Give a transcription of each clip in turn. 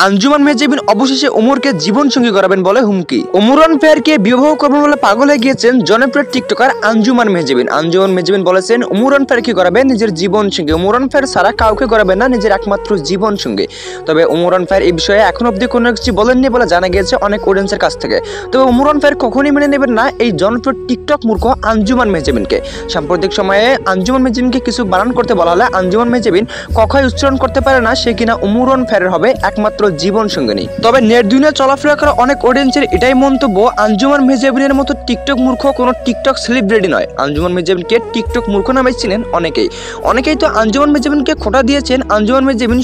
আঞ্জুমান মেহজাবিন অবশেষে ওমরকে জীবনসঙ্গী করাবেন বলে হুমকি। ওমরান ফায়ারকে বিবাহ করবেন বলে পাগল হয়ে গিয়েছেন জনপ্রিয় টিকটকার আঞ্জুমান মেহজাবিন। আঞ্জুমান মেহজাবিন বলেছেন ওমরান ফায়ারকে করাবেন নিজের জীবনসঙ্গী। ওমরান ফায়ার ছাড়া কাউকে করাবেন না নিজের একমাত্র জীবনসঙ্গী। তবে ওমরান ফায়ার এই বিষয়ে এখন অব্দি কোনো কিছু বলেননি বলে জানা গিয়েছে অনেক অডিয়েন্সের কাছ থেকে। তবে ওমরান ফায়ার কখনই মেনে নেবেন না এই জনপ্রিয় টিকটক মূর্খ আঞ্জুমান মেহজাবিনকে। সাম্প্রতিক সময়ে আঞ্জুমান মেহজাবিনকে কিছু বানান করতে বলা হলে আঞ্জুমান মেহজাবিন কখনোই উচ্চারণ করতে পারে না সে কিনা ওমরান ফায়ারের হবে একমাত্র জীবন সঙ্গিনী। তবে নেট দুনিয়া চলাফেরা করা অনেক অডিয়েন্সের এটাই মন্তব্য, আঞ্জুমান মেহজাবিনের মতো টিকটক মূর্খ কোনো টিকটক সেলিব্রিটি নয়। আঞ্জুমান মেহজাবিনকে টিকটক মূর্খ নামে চিনেন অনেকেই তো আঞ্জুমান মেহজাবিনকে খোঁটা দিয়েছেন আঞ্জুমান মেহজাবিন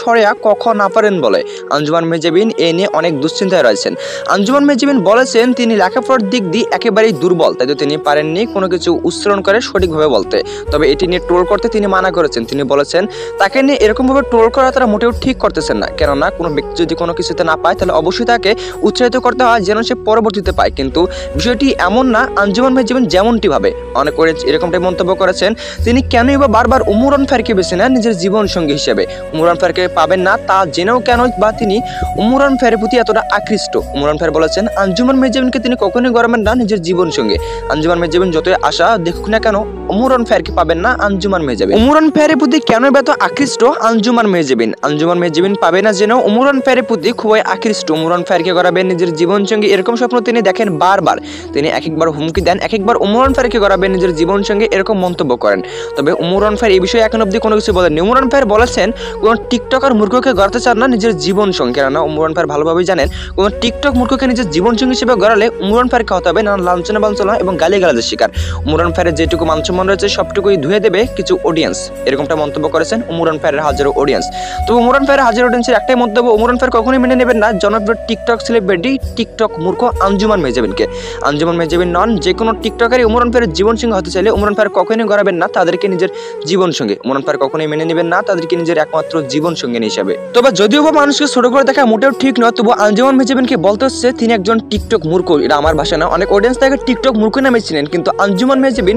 সরেয়া কখন না পারেন বলে। আঞ্জুমান মেহজাবিন এ নিয়ে অনেক দুশ্চিন্তায় রয়েছেন। আঞ্জুমান মেহজাবিন বলেছেন তিনি লেখাপড়ার দিক দিয়ে একেবারেই দুর্বল, তাই তো তিনি পারেননি কোনো কিছু উচ্চারণ করে সঠিকভাবে বলতে। তবে এটি নিয়ে ট্রোল করতে তিনি মানা করেছেন। তিনি বলেছেন তাকে নিয়ে এরকমভাবে ট্রোল করা তারা মোটেও ঠিক করতেছেন না, কেননা কোনো ব্যক্তি যদি কোনো কিছুতে না পায় তাহলে অবশ্যই তাকে উৎসাহিত করতে হয় যেন সে পরবর্তীতে পায়। কিন্তু বিষয়টি এমন না আঞ্জুমান মেহজাবিন যেমনটি ভাবে। অনেক এরকমটাই মন্তব্য করেছেন তিনি কেনই বা বারবার ওমরান ফায়ারকে বেছে নেন নিজের জীবন সঙ্গী হিসেবে। ওমরান ফায়ারকে পাবেন না তা জেনেও কেন বা তিনি ওমরান ফায়ারের প্রতি এতটা আকৃষ্ট। ওমরান ফায়ার বলেছেন আঞ্জুমান মেহজাবিনকে তিনি কখনোই গড়াবেন না নিজের জীবন সঙ্গে। আঞ্জুমান মেহজাবিন যতই আশা দেখুক না কেন ওমরান ফায়ারকে পাবেন না আঞ্জুমান মেহজাবিন। ওমরান ফায়ারের প্রতি কেন এত আকৃষ্ট আঞ্জুমান মেহজাবিন? আঞ্জুমান মেহজাবিন পাবে না জেনেও ওমরান ফায়ারের প্রতি খুবই আকৃষ্ট। ওমরান ফায়ারকে গড়াবেন নিজের জীবন সঙ্গী এরকম স্বপ্ন তিনি দেখেন বারবার। তিনি একবার হুমকি দেন, একবার ওমরান ফায়ারকে গড়াবেন নিজের জীবন সঙ্গে এরকম মন্তব্য করেন। তবে ওমরান ফায়ার এই বিষয়ে এখন অব্দি কোনো কিছু বলেননি। ওমরান ফায়ার বলেছেন কোন টিকটকার মূর্খকে গড়াতে চান না নিজের জীবন সঙ্গী, কেননা ওমরান ফায়ার ভালোভাবেই জানেন কোন টিকটক মূর্খকে নিজের জীবন সঙ্গী হিসেবে গড়ালে ওমরান ফায়ারকে হতে হবে নানা লাঞ্ছনা বাঞ্ছনা এবং গালিগালাজের শিকার। ওমরান ফায়ারের যেটুকু মানসম্মান রয়েছে সবটুকুই ধুয়ে দেবে কিছু অডিয়েন্স, এরকমটা মন্তব্য করেছেন ওমরান ফায়ারের হাজারো অডিয়েন্স। তো ওমরান ফায়ারের হাজারো অডিয়েন্সের একটাই মন্তব্য, ওমরান ফায়ার কখনোই মেনে নেবেন না জনপ্রিয় টিকটক সেলিব্রিটি টিকটক মূর্খ আঞ্জুমান মেহজাবিনকে। আঞ্জুমান মেহজাবিন নন, যে কোনো টিকটকারই ওমরান ফায়ারের জীবন সঙ্গী হতে চাইলে ওমরান ফায়ার কখনোই গড়াবেন না তাদেরকে নিজের জীবন সঙ্গী। ওমরান ফায়ার কখনোই মেনে নেবেন না তাদেরকে নিজের একমাত্র জীবন সঙ্গী হিসাবে। তবে যদিও বা মানুষকে ছোট করে দেখা মোটেও ঠিক নয়, তবু আঞ্জুমান মেহজাবিনকে বলতে হচ্ছে তিনি একজন টিকটক মূর্খ। এটা আমার ভাষা না, অনেক অডিয়েন্স তাকে টিকটক মূর্খ নামে চিনেন। কিন্তু আঞ্জুমান মেহজাবিন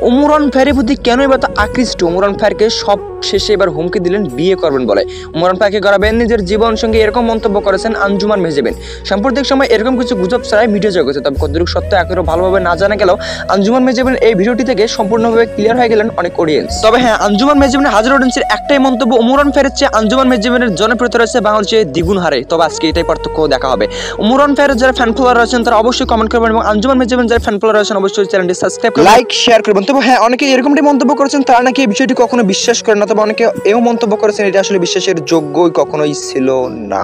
ওমরান ফায়ারের প্রতি কেনই বা আকৃষ্ট? ওমরান ফায়ারকে সব শেষে এবার হুমকি দিলেন বিয়ে করবেন বলে। ওমরান ফায়ারকে গড়াবেন নিজের জীবন সঙ্গে এরকম মন্তব্য করেছেন আঞ্জুমান মেহজাবিন। সাম্প্রতিক সময় এরকম কিছু গুজব ছাড়াই ভিডিও জগতে, তবে কতটুকু সত্য এখনো ভালোভাবে না জানা গেলেও আঞ্জুমান মেহজাবিন এই ভিডিওটি থেকে সম্পূর্ণভাবে ক্লিয়ার হয়ে গেলেন অনেক অডিয়েন্স। তবে হ্যাঁ, আঞ্জুমান মেহজাবিনের হাজার অডিয়েন্সের একটাই মন্তব্য, ওমরান ফায়ারের চেয়ে আঞ্জুমান মেহজাবিনের জনপ্রিয়তা রয়েছে বাংলাদেশে দ্বিগুণ হারে। তবে আজকে এটাই পার্থক্য দেখা হবে। ওমরান ফায়ারের যারা ফ্যান ফলোয়ার রয়েছেন তারা অবশ্যই কমেন্ট করবেন এবং আঞ্জুমান মেহজাবিন যারা ফ্যান ফলোয়ার রয়েছেন অবশ্যই চ্যানেলটি সাবস্ক্রাইব করবেন, লাইক শেয়ার করবেন। তবে হ্যাঁ, অনেকে এরকমটাই মন্তব্য করেছেন তারা নাকি এই বিষয়টি কখনো বিশ্বাস করেন না, তবে অনেকে এও মন্তব্য করেছেন এটা আসলে বিশ্বাসের যোগ্যই কখনোই ছিল না।